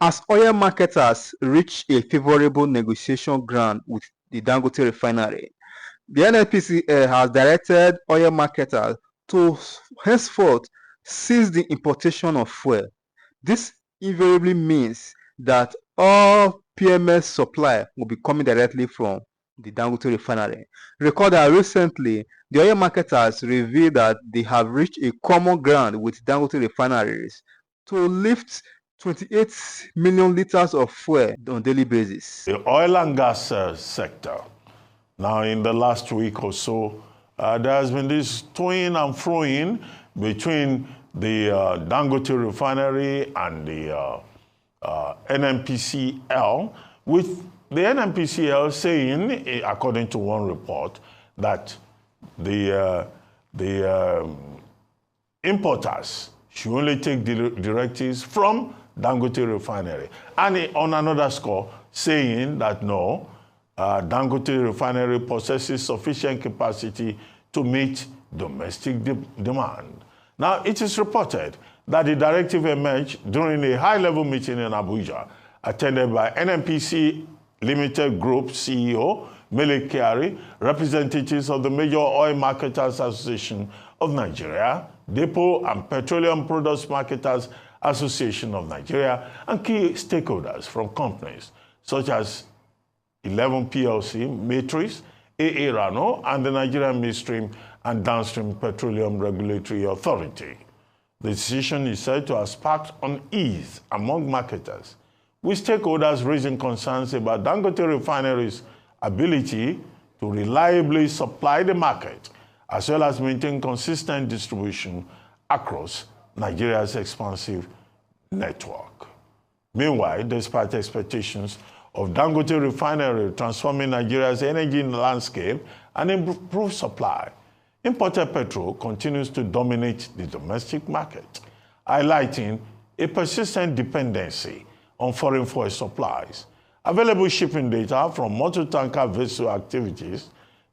As oil marketers reach a favorable negotiation ground with the Dangote refinery, the NNPCL has directed oil marketers to henceforth cease the importation of fuel. This invariably means that all PMS supply will be coming directly from the Dangote refinery. Recall that recently, the oil marketers revealed that they have reached a common ground with Dangote refineries to lift 28 million liters of fuel on a daily basis. The oil and gas sector. Now, in the last week or so, there has been this toing and froing between the Dangote refinery and the NNPCL, with the NNPCL saying, according to one report, that the importers should only take directives from Dangote refinery. And on another score, saying that no, Dangote refinery possesses sufficient capacity to meet domestic demand. Now, it is reported that the directive emerged during a high-level meeting in Abuja, attended by NNPC Limited Group CEO, Mele Kyari, representatives of the Major Oil Marketers Association of Nigeria, Depot and Petroleum Products Marketers Association of Nigeria, and key stakeholders from companies such as 11 PLC, Matrix, AA Rano, and the Nigerian Midstream and Downstream Petroleum Regulatory Authority. The decision is said to have sparked unease among marketers, with stakeholders raising concerns about Dangote Refinery's ability to reliably supply the market, as well as maintain consistent distribution across Nigeria's expansive network. Meanwhile, despite expectations of Dangote Refinery transforming Nigeria's energy landscape and improve supply, imported petrol continues to dominate the domestic market, highlighting a persistent dependency on foreign fuel supplies. Available shipping data from motor tanker vessel activities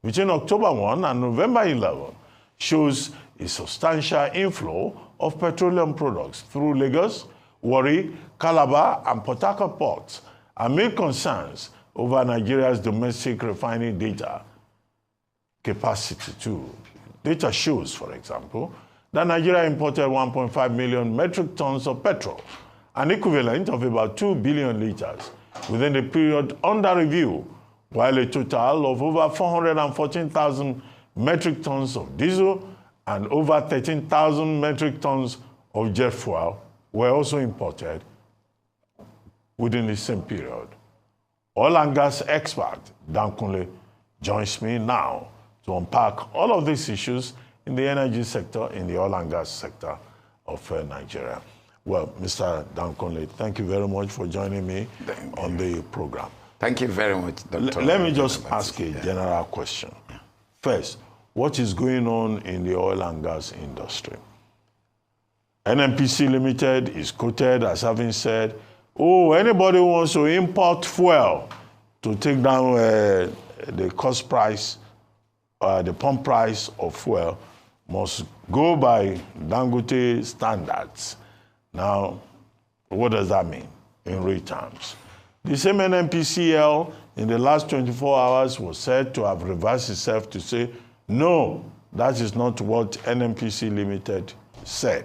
between October 1 and November 11 shows a substantial inflow of petroleum products through Lagos, Warri, Calabar, and Port Harcourt ports, amid concerns over Nigeria's domestic refining data capacity too. Data shows, for example, that Nigeria imported 1.5 million metric tons of petrol, an equivalent of about 2 billion liters, within the period under review, while a total of over 414,000 metric tons of diesel and over 13,000 metric tons of jet fuel were also imported within the same period. Oil and gas expert Dan Kunle joins me now to unpack all of these issues in the energy sector, in the oil and gas sector of Nigeria. Well, Mr. Dan Kunle, thank you very much for joining me on the program. Thank you very much, Dr. Let me just ask a general question. First, what is going on in the oil and gas industry? NNPC Limited is quoted as having said, oh, anybody who wants to import fuel to take down the cost price, the pump price of fuel must go by Dangote standards. Now, what does that mean in real terms? The same NNPCL in the last 24 hours was said to have reversed itself to say, no, that is not what NNPC Limited said.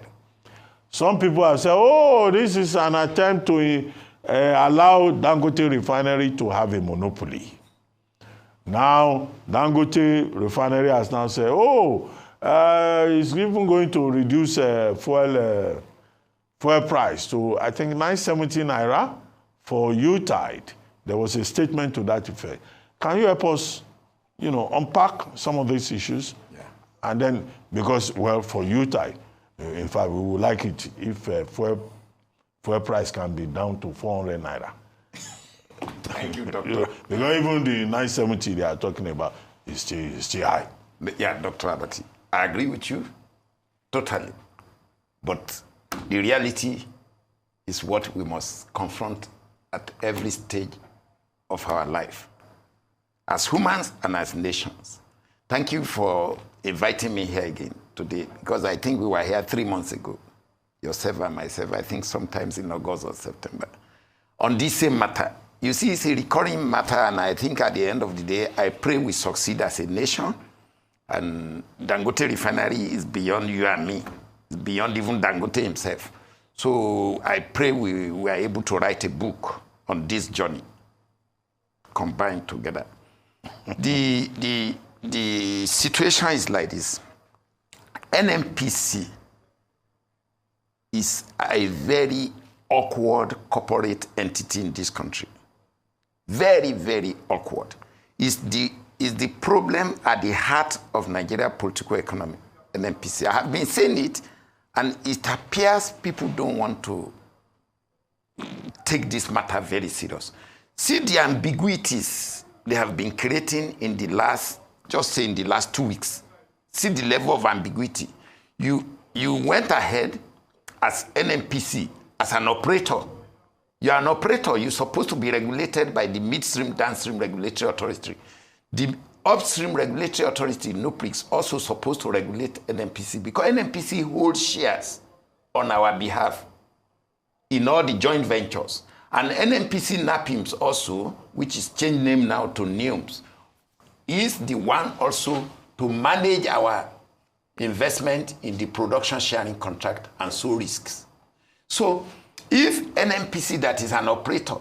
Some people have said, oh, this is an attempt to allow Dangote Refinery to have a monopoly. Now, Dangote Refinery has now said, oh, it's even going to reduce fuel price to, I think, 970 naira for U-Tide. There was a statement to that effect. Can you help us, unpack some of these issues? Yeah. And then, because, well, for U-Tide, in fact, we would like it if fuel price can be down to 400 naira. Thank you, Doctor. Because even the 970 they are talking about is still high. Yeah, Dr. Abati, I agree with you totally. But the reality is what we must confront at every stage of our life, as humans and as nations. Thank you for inviting me here again today, because I think we were here 3 months ago, yourself and myself, I think sometimes in August or September. on this same matter. You see, it's a recurring matter, and I think at the end of the day, I pray we succeed as a nation. And Dangote refinery is beyond you and me. It's beyond even Dangote himself. So I pray we are able to write a book on this journey, combined together. The situation is like this. NNPC is a very awkward corporate entity in this country. Very, very awkward. Is the problem at the heart of Nigeria political economy, NNPC. I have been saying it, and it appears people don't want to take this matter very serious. See the ambiguities they have been creating in the last, just say in the last 2 weeks. See the level of ambiguity. You went ahead as NNPC, as an operator. You're an operator. You're supposed to be regulated by the midstream, downstream regulatory authority. The upstream regulatory authority, NOPRIX, also supposed to regulate NNPC because NNPC holds shares on our behalf in all the joint ventures. And NNPC NAPIMS also, which is changed name now to NEOMS, is the one also to manage our investment in the production sharing contract and so risks. So if NNPC that is an operator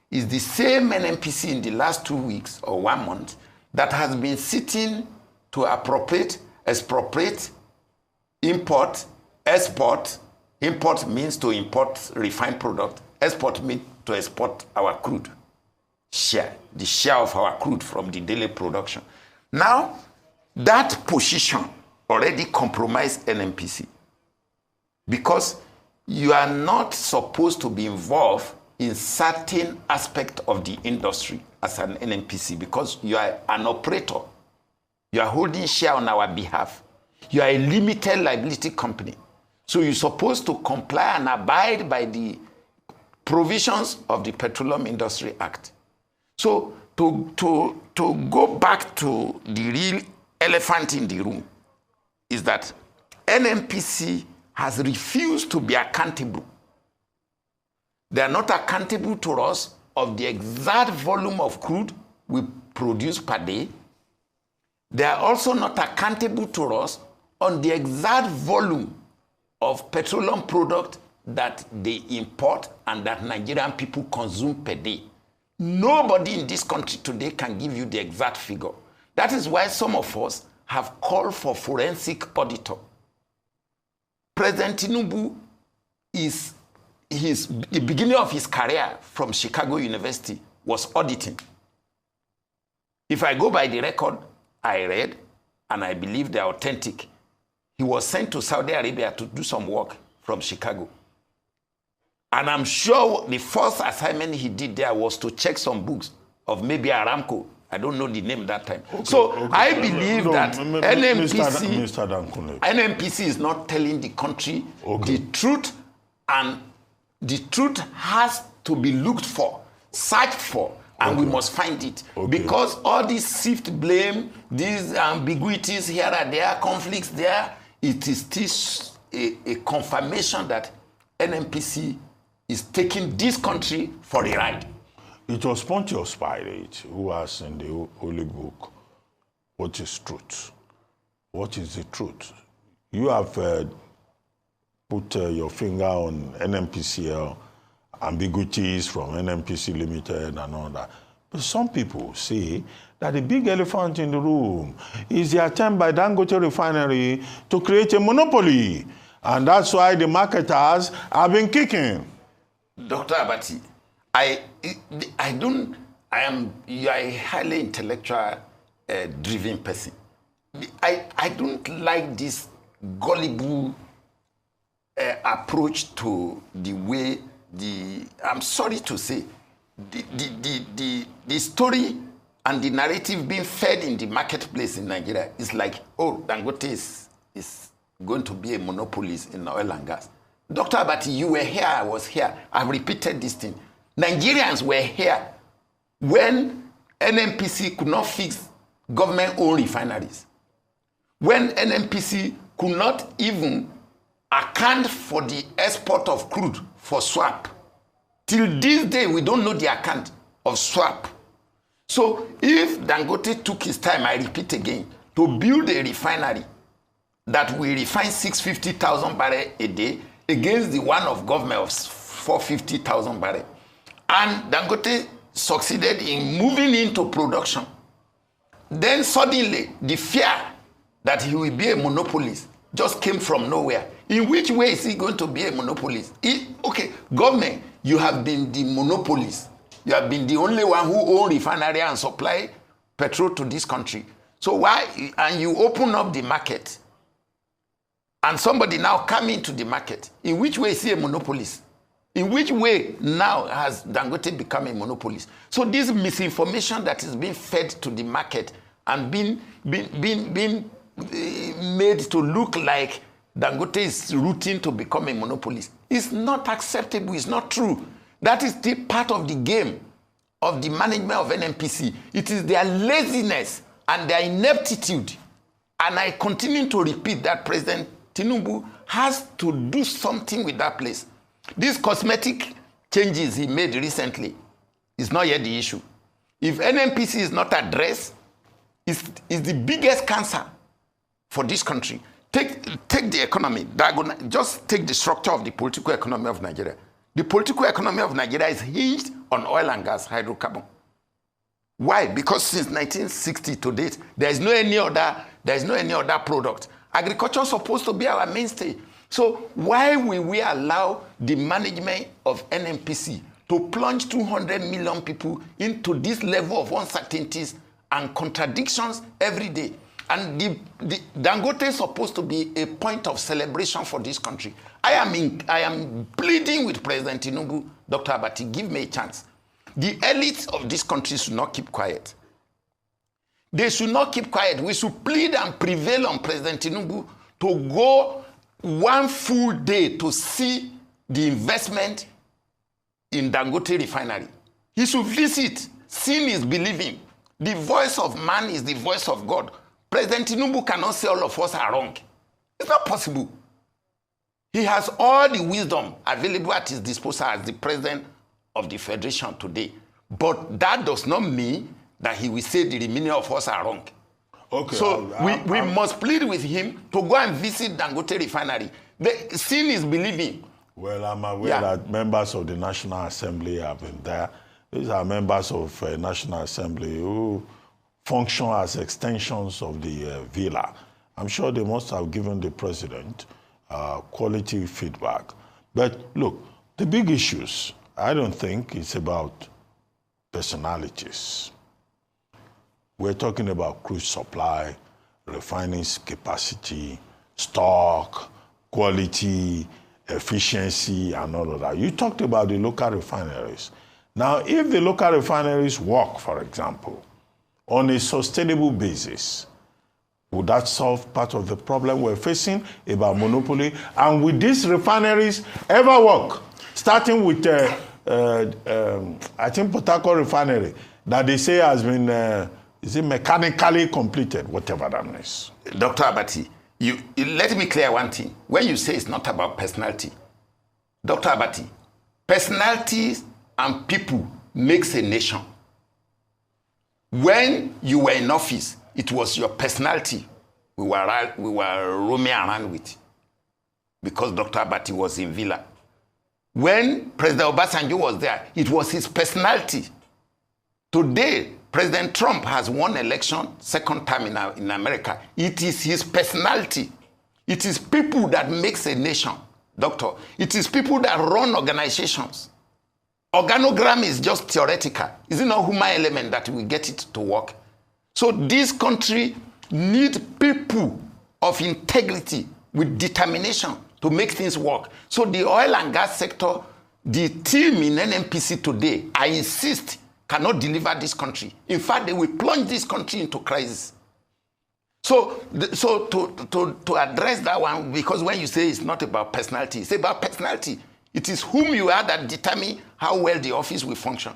is the same NNPC in the last 2 weeks or 1 month that has been sitting to appropriate, expropriate, import, export. Import means to import refined product. Export means to export our crude share, the share of our crude from the daily production. Now, that position already compromised NNPC because you are not supposed to be involved in certain aspect of the industry as an NNPC because you are an operator. You are holding share on our behalf. You are a limited liability company. So you're supposed to comply and abide by the provisions of the Petroleum Industry Act. So to go back to the real elephant in the room is that NNPC has refused to be accountable. They are not accountable to us of the exact volume of crude we produce per day. They are also not accountable to us on the exact volume of petroleum product that they import and that Nigerian people consume per day. Nobody in this country today can give you the exact figure. That is why some of us have called for forensic auditor. President Tinubu is the beginning of his career from Chicago University was auditing. If I go by the record I read, and I believe they're authentic, he was sent to Saudi Arabia to do some work from Chicago. And I'm sure the first assignment he did there was to check some books of maybe Aramco. I don't know the name that time. Okay, so okay. I believe that NNPC is not telling the country the truth, and the truth has to be looked for, searched for, and we must find it. Because all these sift blame, these ambiguities here and there, conflicts there, it is still a confirmation that NNPC is taking this country for a ride. It was Pontius Pilate who asked in the Holy Book, what is truth? What is the truth? You have put your finger on NNPCL, ambiguities from NNPC Limited and all that. But some people say that the big elephant in the room is the attempt by Dangote Refinery to create a monopoly. And that's why the marketers have been kicking. Dr. Abati, you are a highly intellectual driven person. I don't like this gullible approach to the way I'm sorry to say, the story and the narrative being fed in the marketplace in Nigeria is like, oh, Dangote is going to be a monopolist in oil and gas. Dr. Abati, you were here, I was here. I've repeated this thing. Nigerians were here when NNPC could not fix government-owned refineries. When NNPC could not even account for the export of crude for swap. Till this day, we don't know the account of swap. So if Dangote took his time, I repeat again, to build a refinery that will refine 650,000 barrels a day against the one of government of 450,000 barrels, and Dangote succeeded in moving into production, then suddenly the fear that he will be a monopolist just came from nowhere. In which way is he going to be a monopolist? Okay, government, you have been the monopolist. You have been the only one who own refinery and supply petrol to this country. So why, and you open up the market, and somebody now come into the market. In which way is he a monopolist? In which way now has Dangote become a monopolist? So this misinformation that is being fed to the market and being made to look like Dangote is rooting to become a monopolist is not acceptable. It's not true. That is still part of the game of the management of NNPC. It is their laziness and their ineptitude. And I continue to repeat that President Tinubu has to do something with that place. These cosmetic changes he made recently is not yet the issue. If NNPC is not addressed, it's the biggest cancer for this country. Take the economy. Just take the structure of the political economy of Nigeria. The political economy of Nigeria is hinged on oil and gas, hydrocarbon. Why? Because since 1960 to date, there is no any other product. Agriculture is supposed to be our mainstay. So why will we allow the management of NNPC to plunge 200 million people into this level of uncertainties and contradictions every day? And the Dangote is supposed to be a point of celebration for this country. I am pleading with President Tinubu, Dr. Abati, give me a chance. The elites of this country should not keep quiet. They should not keep quiet. We should plead and prevail on President Tinubu to go one full day to see the investment in Dangote refinery. He should visit. Seeing is believing. The voice of man is the voice of God. President Tinubu cannot say all of us are wrong. It's not possible. He has all the wisdom available at his disposal as the president of the federation today. But that does not mean that he will say the remaining of us are wrong. Okay, so we must plead with him to go and visit Dangote refinery. The sin is believing. Well, I'm aware that members of the National Assembly have been there. These are members of National Assembly who function as extensions of the villa. I'm sure they must have given the president quality feedback. But look, the big issues, I don't think it's about personalities. We're talking about crude supply, refining capacity, stock, quality, efficiency, and all of that. You talked about the local refineries. Now, if the local refineries work, for example, on a sustainable basis, would that solve part of the problem we're facing about monopoly? And will these refineries ever work? Starting with, I think, Port Harcourt refinery, that they say has been, is it mechanically completed, whatever that means. Dr. Abati, let me clear one thing. When you say it's not about personality, Dr. Abati, personalities and people makes a nation. When you were in office, it was your personality we were roaming around with, because Dr. Abati was in Villa. When President Obasanjo was there, it was his personality. Today, President Trump has won election, second time in America. It is his personality. It is people that makes a nation, doctor. It is people that run organizations. Organogram is just theoretical. Is it not human element that will get it to work? So this country needs people of integrity with determination to make things work. So the oil and gas sector, the team in NNPC today, I insist, cannot deliver this country. In fact, they will plunge this country into crisis. So to address that one, because when you say it's not about personality, it's about personality. It is whom you are that determine how well the office will function.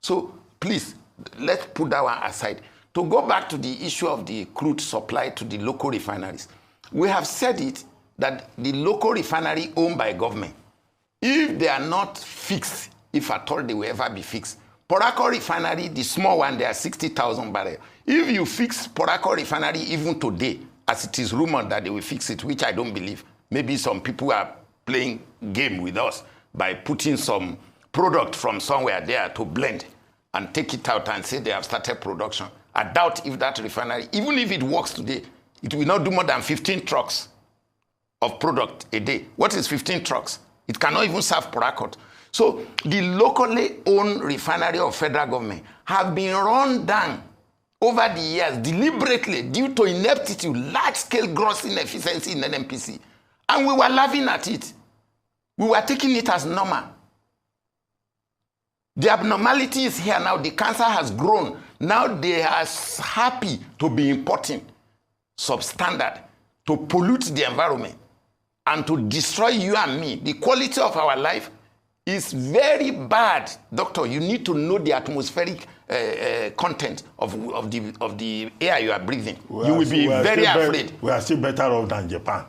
So please, let's put that one aside. To go back to the issue of the crude supply to the local refineries, we have said it that the local refinery owned by government, if they are not fixed if at all they will ever be fixed. Port Harcourt refinery, the small one, they are 60,000 barrels. If you fix Port Harcourt refinery even today, as it is rumored that they will fix it, which I don't believe, maybe some people are playing game with us by putting some product from somewhere there to blend and take it out and say they have started production. I doubt if that refinery, even if it works today, it will not do more than 15 trucks of product a day. What is 15 trucks? It cannot even serve Port Harcourt. So the locally owned refinery of federal government have been run down over the years deliberately due to ineptitude, large-scale gross inefficiency in NNPC. And we were laughing at it. We were taking it as normal. The abnormality is here now. The cancer has grown. Now they are happy to be importing substandard, to pollute the environment, and to destroy you and me. The quality of our life is very bad. Doctor, you need to know the atmospheric content of the air you are breathing. You will be very afraid. We are still better off than Japan.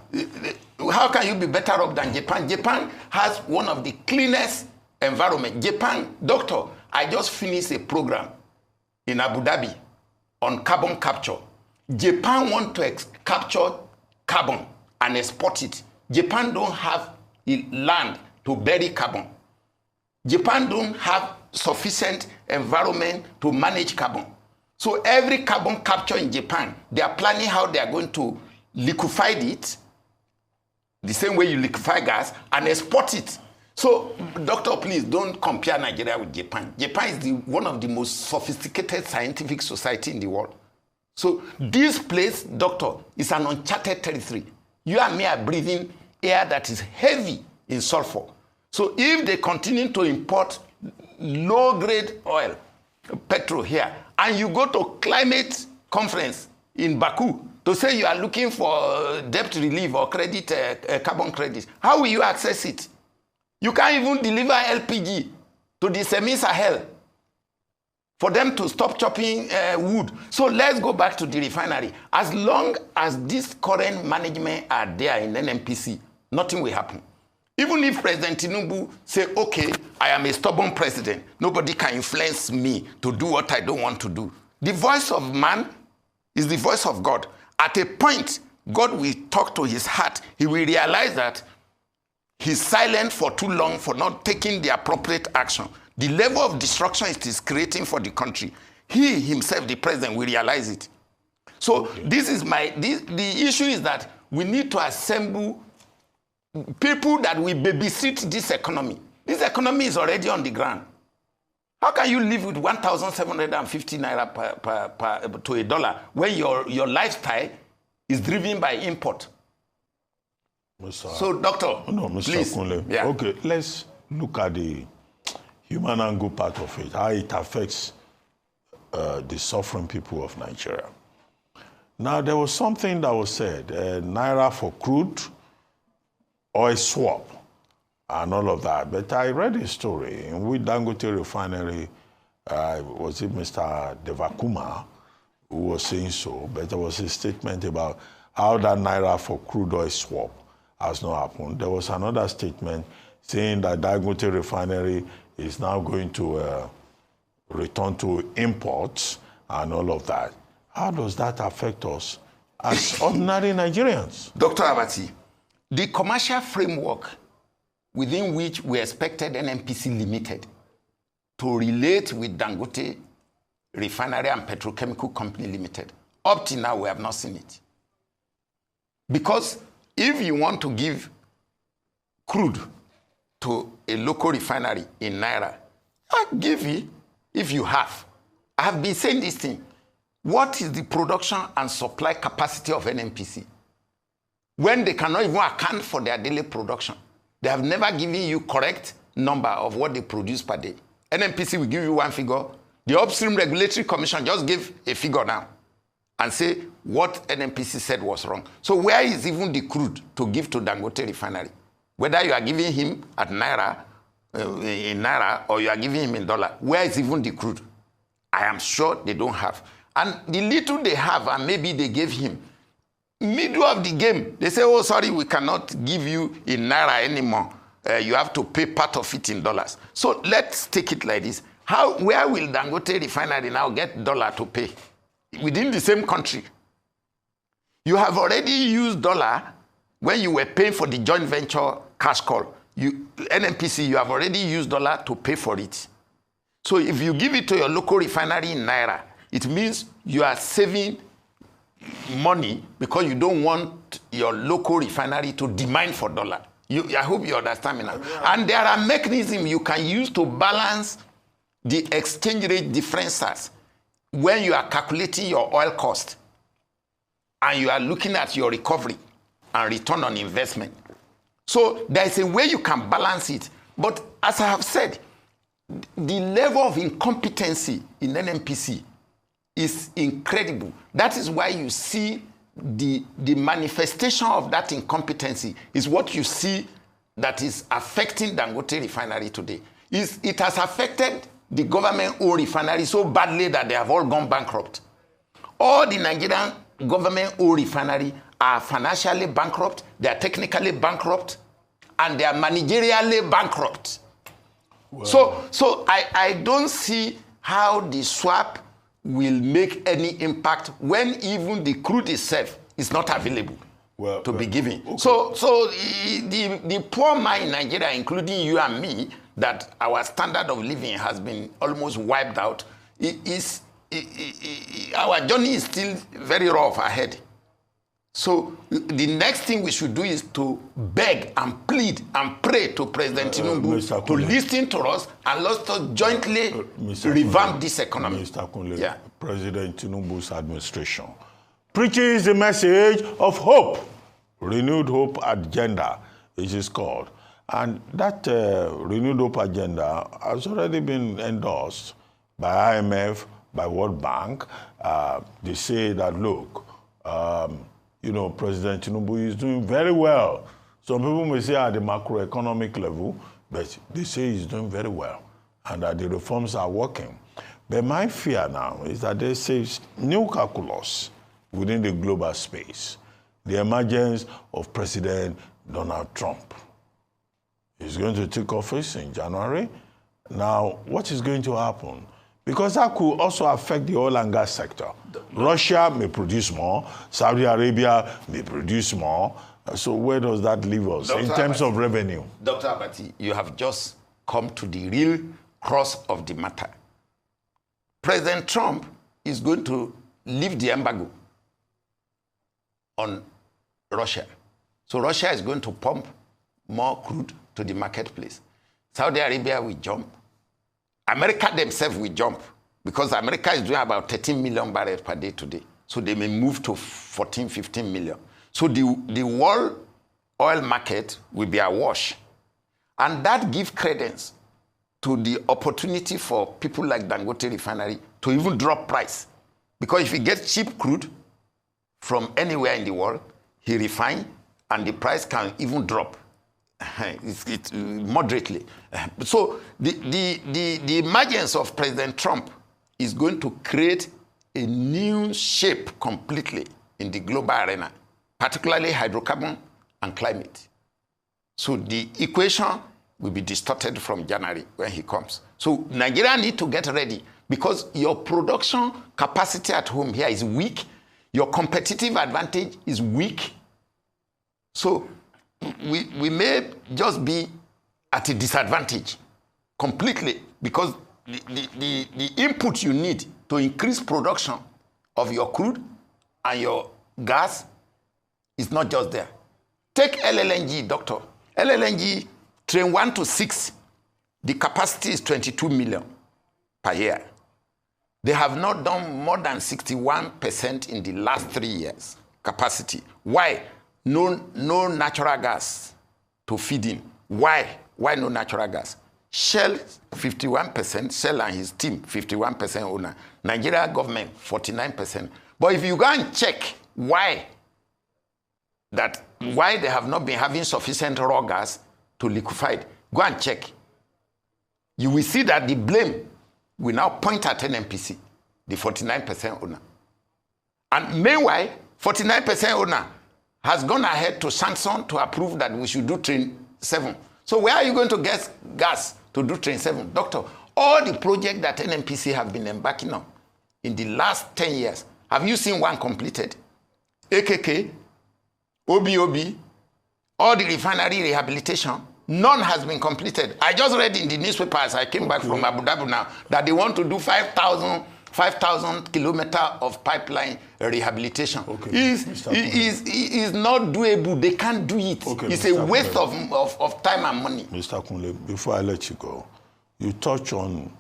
How can you be better off than Japan? Japan has one of the cleanest environment. Japan, doctor, I just finished a program in Abu Dhabi on carbon capture. Japan want to capture carbon and export it. Japan don't have land to bury carbon. Japan don't have sufficient environment to manage carbon. So every carbon capture in Japan, they are planning how they are going to liquefy it, the same way you liquefy gas, and export it. So, doctor, please don't compare Nigeria with Japan. Japan is one of the most sophisticated scientific society in the world. So this place, doctor, is an uncharted territory. You and me are breathing air that is heavy in sulfur. So if they continue to import low-grade oil, petrol here, and you go to climate conference in Baku to say you are looking for debt relief or credit, carbon credit, how will you access it? You can't even deliver LPG to the Semi-Sahel for them to stop chopping wood. So let's go back to the refinery. As long as this current management are there in NNPC, nothing will happen. Even if President Tinubu say, okay, I am a stubborn president, nobody can influence me to do what I don't want to do. The voice of man is the voice of God. At a point, God will talk to his heart. He will realize that he's silent for too long for not taking the appropriate action. The level of destruction it is creating for the country, he himself, the president, will realize it. So this is the issue is that we need to assemble people that will babysit this economy. This economy is already on the ground. How can you live with 1,750 naira to $1 when your lifestyle is driven by import? So, doctor, please. Kunle. Yeah. Okay, let's look at the human angle part of it, how it affects the suffering people of Nigeria. Now, there was something that was said, Naira for crude, oil swap, and all of that. But I read a story in which Dangote refinery, was it Mr. Devakuma who was saying so, but there was a statement about how that Naira for crude oil swap has not happened. There was another statement saying that Dangote refinery is now going to return to imports and all of that. How does that affect us as ordinary Nigerians? Dr. Abati, the commercial framework within which we expected NNPC Limited to relate with Dangote Refinery and Petrochemical Company Limited, up till now we have not seen it. Because if you want to give crude to a local refinery in Naira, I give it if you have. I have been saying this thing. What is the production and supply capacity of NNPC? When they cannot even account for their daily production, they have never given you correct number of what they produce per day. NNPC will give you one figure. The Upstream Regulatory Commission just gave a figure now and say what NNPC said was wrong. So where is even the crude to give to Dangote Refinery? Whether you are giving him at Naira, in Naira, or you are giving him in dollar, where is even the crude? I am sure they don't have. And the little they have, and maybe they gave him, middle of the game, they say, oh, sorry, we cannot give you in Naira anymore. you have to pay part of it in dollars. So let's take it like this. Where will Dangote refinery now get dollar to pay? Within the same country. You have already used dollar when you were paying for the joint venture cash call. NNPC, you have already used dollar to pay for it. So if you give it to your local refinery in Naira, it means you are saving money because you don't want your local refinery to demand for dollar. I hope you understand me now. And there are mechanisms you can use to balance the exchange rate differences when you are calculating your oil cost and you are looking at your recovery and return on investment. So there is a way you can balance it. But as I have said, the level of incompetency in NNPC is incredible. That is why you see the manifestation of that incompetency is what you see that is affecting Dangote refinery today. It has affected the government-owned refinery so badly that they have all gone bankrupt. All the Nigerian government-owned refinery are financially bankrupt, they are technically bankrupt, and they are managerially bankrupt. Wow. So I don't see how the swap will make any impact when even the crude itself is not available to be given. Okay. So the poor man in Nigeria, including you and me, that our standard of living has been almost wiped out, our journey is still very rough ahead. So the next thing we should do is to beg and plead and pray to President Tinubu to listen to us and let us jointly revamp this economy. Mr. Kunle, President Tinubu's administration preaches a message of hope, renewed hope agenda, it is called. And that renewed hope agenda has already been endorsed by IMF, by World Bank. They say that, look, President Tinubu is doing very well. Some people may say at the macroeconomic level, but they say he's doing very well and that the reforms are working. But my fear now is that there's a new calculus within the global space, the emergence of President Donald Trump. He's going to take office in January. Now, what is going to happen? Because that could also affect the oil and gas sector. Russia may produce more, Saudi Arabia may produce more. So where does that leave us in terms of revenue? Dr. Abati, you have just come to the real crux of the matter. President Trump is going to lift the embargo on Russia. So Russia is going to pump more crude to the marketplace. Saudi Arabia will jump. America themselves will jump because America is doing about 13 million barrels per day today. So they may move to 14, 15 million. So the world oil market will be awash. And that gives credence to the opportunity for people like Dangote Refinery to even drop price. Because if he gets cheap crude from anywhere in the world, he refines and the price can even drop. It's moderately. So the emergence of President Trump is going to create a new shape completely in the global arena, particularly hydrocarbon and climate. So the equation will be distorted from January when he comes. So Nigeria need to get ready because your production capacity at home here is weak. Your competitive advantage is weak. So we may just be at a disadvantage completely because the input you need to increase production of your crude and your gas is not just there. Take LLNG, doctor. LLNG, train 1 to 6, the capacity is 22 million per year. They have not done more than 61% in the last 3 years capacity. Why? No natural gas to feed in. Why? Why no natural gas? Shell, 51%, Shell and his team, 51% owner. Nigeria government, 49%. But if you go and check why they have not been having sufficient raw gas to liquefy it, go and check. You will see that the blame will now point at NNPC, the 49% owner. And meanwhile, 49% owner has gone ahead to sanction to approve that we should do train 7. So where are you going to get gas to do Train 7? Doctor, all the projects that NNPC have been embarking on in the last 10 years, have you seen one completed? AKK, OBOB, all the refinery rehabilitation, none has been completed. I just read in the newspaper as I came back from Abu Dhabi now that they want to do 5,000 kilometers of pipeline rehabilitation. Is not doable. They can't do it. It's Mr. a waste of time and money. Mr. Kunle, before I let you go, you touch on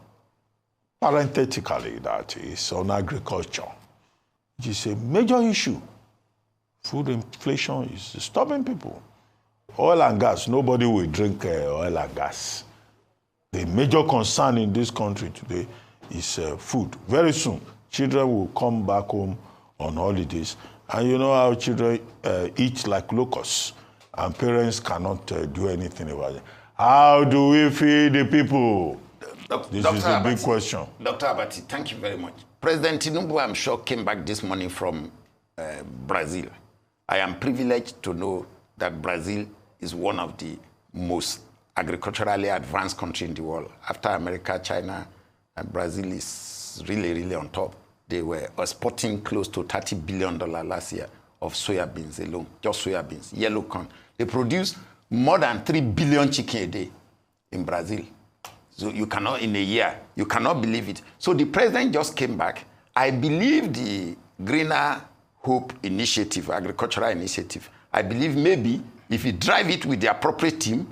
parenthetically that is on agriculture, which is a major issue. Food inflation is disturbing people. Oil and gas, nobody will drink oil and gas. The major concern in this country today is food. Very soon, children will come back home on holidays, and you know how children eat like locusts, and parents cannot do anything about it. How do we feed the people? This is a big question. Dr. Abati, thank you very much. President Tinubu, I'm sure, came back this morning from Brazil. I am privileged to know that Brazil is one of the most agriculturally advanced countries in the world. After America, China, and Brazil is really, really on top. They were exporting close to $30 billion last year of soybeans alone, just soybeans, yellow corn. They produce more than 3 billion chicken a day in Brazil. So you cannot, in a year, you cannot believe it. So the president just came back. I believe the Greener Hope Initiative, agricultural initiative, I believe maybe if you drive it with the appropriate team,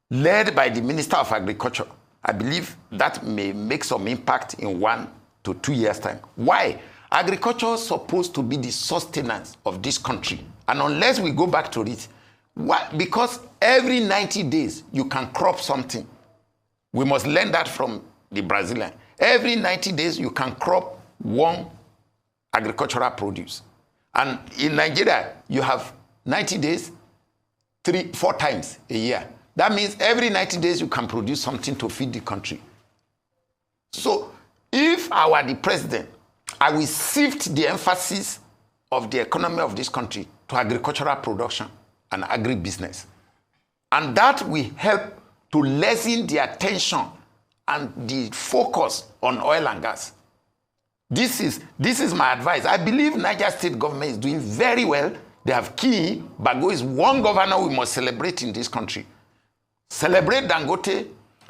led by the Minister of Agriculture, I believe that may make some impact in 1 to 2 years' time. Why? Agriculture is supposed to be the sustenance of this country. And unless we go back to it, why? Because every 90 days you can crop something. We must learn that from the Brazilian. Every 90 days you can crop one agricultural produce. And in Nigeria, you have 90 days, 4 times a year. That means every 90 days you can produce something to feed the country. So if I were the president, I will shift the emphasis of the economy of this country to agricultural production and agribusiness. And that will help to lessen the attention and the focus on oil and gas. This is my advice. I believe Niger State government is doing very well. They have key. Bago is one governor we must celebrate in this country. Celebrate Dangote.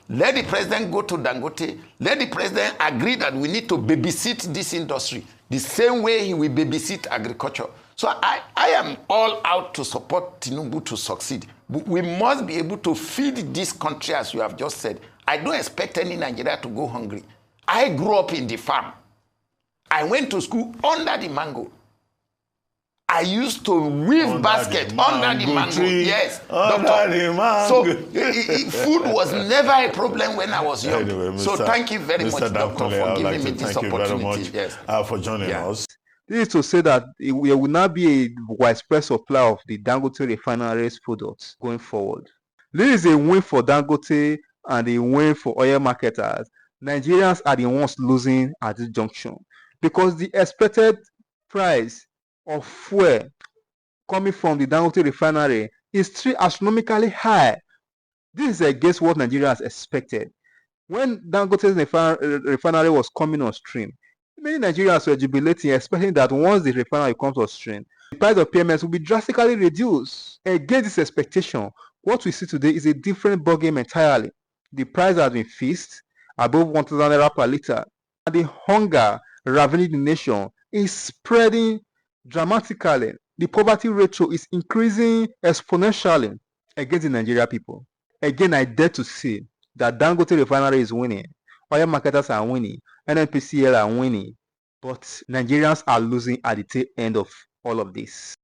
Let the president go to Dangote. Let the president agree that we need to babysit this industry the same way he will babysit agriculture. So I am all out to support Tinubu to succeed. We must be able to feed this country, as you have just said. I don't expect any Nigeria to go hungry. I grew up in the farm. I went to school under the mango. I used to weave basket under the mango. Tree, yes, under doctor. The mango. So food was never a problem when I was young. Anyway, so thank you very much, doctor, for giving me this opportunity. Yes, for joining us. This is to say that there will not be a widespread supply of the Dangote refineries products going forward. This is a win for Dangote and a win for oil marketers. Nigerians are the ones losing at this junction because the expected price of fuel coming from the Dangote refinery is still astronomically high. This is against what Nigerians expected. When Dangote's refinery was coming on stream, many Nigerians were jubilating, expecting that once the refinery comes on stream, the price of PMS will be drastically reduced. Against this expectation, what we see today is a different ballgame entirely. The price has been fixed above 1,000 naira per liter, and the hunger ravaging the nation is spreading dramatically. The poverty ratio is increasing exponentially against the Nigerian people. Again, I dare to say that Dangote refinery is winning, oil marketers are winning, NNPCL are winning, but Nigerians are losing at the tail end of all of this.